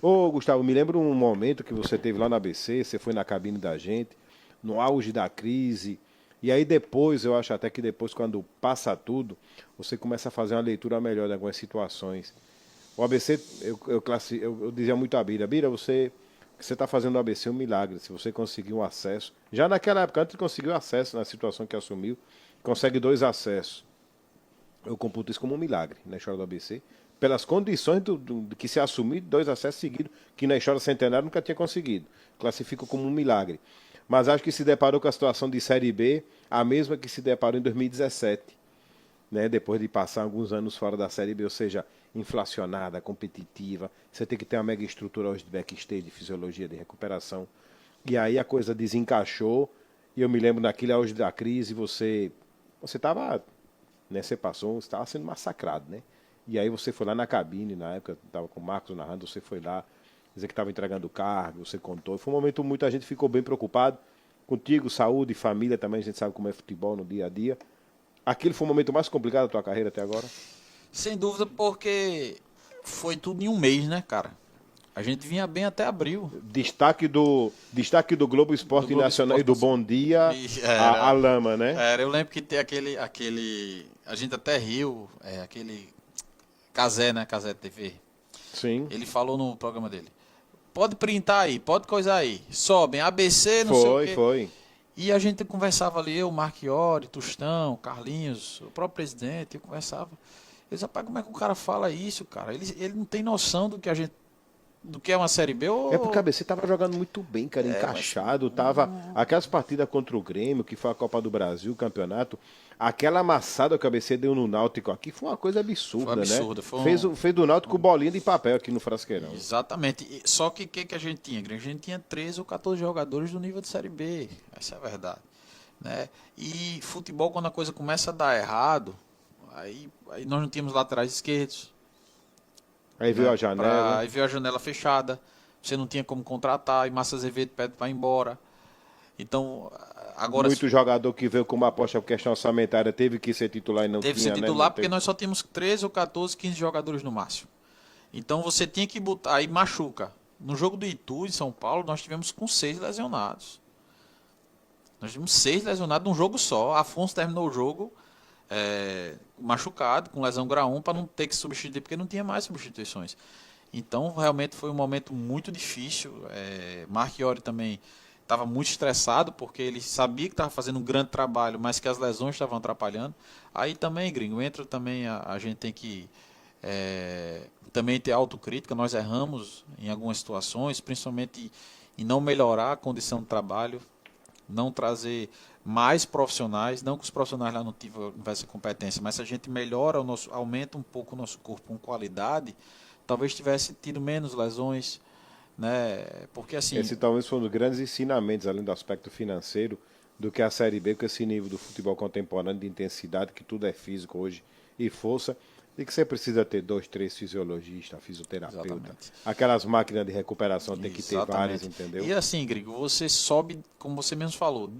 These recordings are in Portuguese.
Ô, Gustavo, me lembra um momento que você teve lá na ABC, você foi na cabine da gente, no auge da crise, e aí depois, eu acho até que depois, quando passa tudo, você começa a fazer uma leitura melhor de algumas situações. O ABC, eu dizia muito à Bira, o que você está fazendo no ABC é um milagre, se você conseguir um acesso. Já naquela época, antes de conseguir o acesso na situação que assumiu, consegue 2 acessos. Eu computo isso como um milagre na história do ABC, pelas condições de que se assumir 2 acessos seguidos, que na história centenária nunca tinha conseguido. Classifico como um milagre. Mas acho que se deparou com a situação de Série B, a mesma que se deparou em 2017, né? Depois de passar alguns anos fora da Série B, ou seja, inflacionada, competitiva, você tem que ter uma mega estrutura hoje de backstage, de fisiologia, de recuperação. E aí a coisa desencaixou, e eu me lembro naquele auge da crise, você estava, né, você estava sendo massacrado, né? E aí você foi lá na cabine, na época estava com o Marcos narrando, você foi lá, dizer que estava entregando o cargo, você contou. Foi um momento muita gente ficou bem preocupado contigo, saúde, família também, a gente sabe como é futebol no dia a dia. Aquele foi o momento mais complicado da tua carreira até agora? Sem dúvida, porque foi tudo em um mês, né, cara? A gente vinha bem até abril Destaque do Globo do Esporte Globo Nacional e Esporte do Nacional. Bom Dia, E a Lama, né? eu lembro que tem aquele. A gente até riu, aquele Cazé, né? Cazé TV. Sim. Ele falou no programa dele. Pode printar aí, pode coisar aí. Sobem, ABC, não sei o Foi, quê. foi. E a gente conversava ali, eu, Marchiori, Tostão, Carlinhos, o próprio presidente, eu conversava. Eu disse, rapaz, como é que o cara fala isso, cara? Ele não tem noção do que é uma Série B É porque o ou... ABC tava jogando muito bem, cara, Mas encaixado, tava aquelas partidas contra o Grêmio, que foi a Copa do Brasil, o campeonato, aquela amassada que o ABC deu no Náutico aqui foi uma coisa foi absurda, né? absurdo. Fez do Náutico bolinha de papel aqui no Frasqueirão. Exatamente. Só que o que a gente tinha, Grêmio? A gente tinha 13 ou 14 jogadores do nível de Série B. Essa é a verdade. Né? E futebol, quando a coisa começa a dar errado, aí nós não tínhamos laterais esquerdos, Aí veio né? a janela. Aí veio a janela fechada, você não tinha como contratar, e Massa Azevedo pede para ir embora. Então, agora Muito jogador que veio com uma aposta por questão orçamentária teve que ser titular e não teve que ser tinha, né? titular Não porque teve. nós só tínhamos 13 ou 14, 15 jogadores no máximo. Então você tinha que botar, aí machuca. No jogo do Itu, em São Paulo, nós tivemos com 6 lesionados. Nós tivemos 6 lesionados num jogo só. Afonso terminou o jogo machucado, com lesão grau 1, para não ter que substituir, porque não tinha mais substituições. Então, realmente foi um momento muito difícil. Marchiori também estava muito estressado, porque ele sabia que estava fazendo um grande trabalho, mas que as lesões estavam atrapalhando. Aí também, gringo, entra também, a gente tem que também ter autocrítica. Nós erramos em algumas situações, principalmente em não melhorar a condição de trabalho, não trazer mais profissionais, não que os profissionais lá não tivessem competência, mas se a gente melhora aumenta um pouco o nosso corpo com qualidade, talvez tivesse tido menos lesões, né? Porque assim, Esse talvez foi um dos grandes ensinamentos, além do aspecto financeiro, do que a Série B, com esse nível do futebol contemporâneo de intensidade, que tudo é físico hoje, e força, e que você precisa ter 2, 3 fisiologistas, fisioterapeuta. exatamente. Aquelas máquinas de recuperação tem que ter várias, Exatamente. entendeu? E assim, Grigo, você sobe, como você mesmo falou,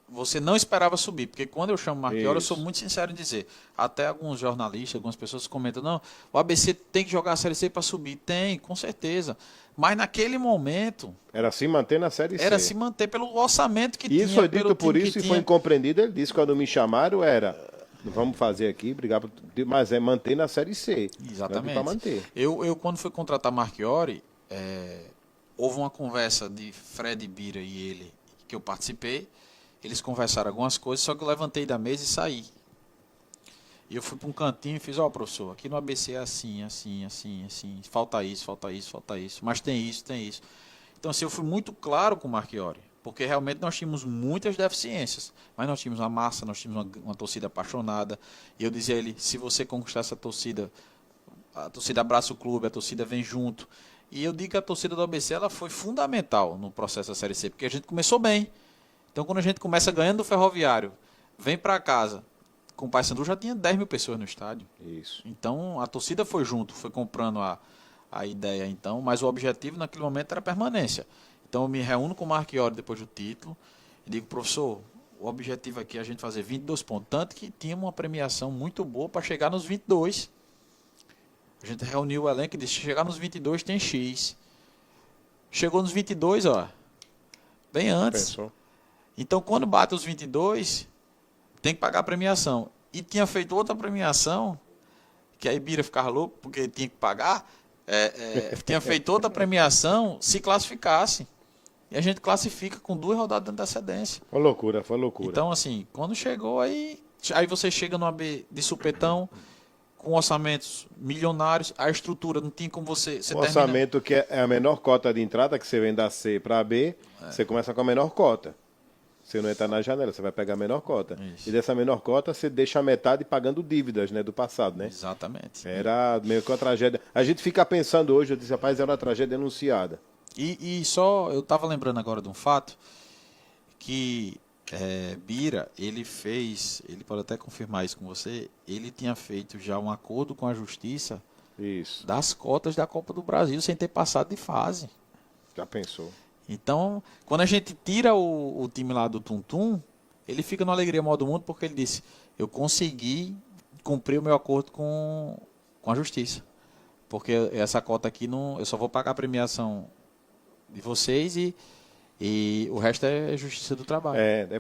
você não esperava subir, porque quando eu chamo Marchiori, eu sou Isso. muito sincero em dizer, até alguns jornalistas, algumas pessoas comentam, não, o ABC tem que jogar a Série C para subir. Tem, com certeza. Mas naquele momento, Era se manter na Série era C. se manter pelo orçamento que E isso tinha, foi pelo dito por time que isso e foi tinha. incompreendido. Ele disse que quando me chamaram era, vamos fazer aqui, brigar, mas é manter na Série C. Não é para Exatamente. manter. Eu quando fui contratar Marchiori, houve uma conversa de Fred Bira e ele, que eu participei. Eles conversaram algumas coisas, só que eu levantei da mesa e saí. E eu fui para um cantinho e fiz, ó, professor, aqui no ABC é assim, assim, assim, assim, falta isso, falta isso, falta isso, mas tem isso, tem isso. Então, assim, eu fui muito claro com o Marchiori, porque realmente nós tínhamos muitas deficiências, mas nós tínhamos uma massa, nós tínhamos uma torcida apaixonada, e eu dizia a ele, se você conquistar essa torcida, a torcida abraça o clube, a torcida vem junto. E eu digo que a torcida do ABC ela foi fundamental no processo da Série C, porque a gente começou bem. Então, quando a gente começa ganhando do Ferroviário, vem para casa, com o Paysandu já tinha 10 mil pessoas no estádio. Isso. Então, a torcida foi junto, foi comprando a ideia, então, mas o objetivo naquele momento era permanência. Então, eu me reúno com o Marchiori depois do título e digo, professor, o objetivo aqui é a gente fazer 22 pontos. Tanto que tinha uma premiação muito boa para chegar nos 22. A gente reuniu o elenco e disse, se chegar nos 22 tem X. Chegou nos 22, ó. Bem antes. Pensou? Então, quando bate os 22, tem que pagar a premiação. E tinha feito outra premiação, que a Ibira ficava louco, porque tinha que pagar. Tinha feito outra premiação se classificasse. E a gente classifica com 2 rodadas de antecedência. Foi loucura, foi loucura. Então, assim, quando chegou aí você chega no AB de supetão, com orçamentos milionários, a estrutura não tinha como você um orçamento que é a menor cota de entrada, que você vem da C para B, você começa com a menor cota. Você não entra na janela, você vai pegar a menor cota. Isso. E dessa menor cota, você deixa a metade pagando dívidas, né, do passado, né? Exatamente. Era meio que uma tragédia. A gente fica pensando hoje, eu disse, rapaz, era uma tragédia anunciada. E só, eu estava lembrando agora de um fato, que Bira, ele pode até confirmar isso com você, ele tinha feito já um acordo com a Justiça Isso. das cotas da Copa do Brasil, sem ter passado de fase. Já pensou? Então, quando a gente tira o time lá do Tum Tum, ele fica no Alegria Maior do Mundo, porque ele disse, eu consegui cumprir o meu acordo com a Justiça. Porque essa cota aqui, eu só vou pagar a premiação de vocês e o resto é Justiça do Trabalho.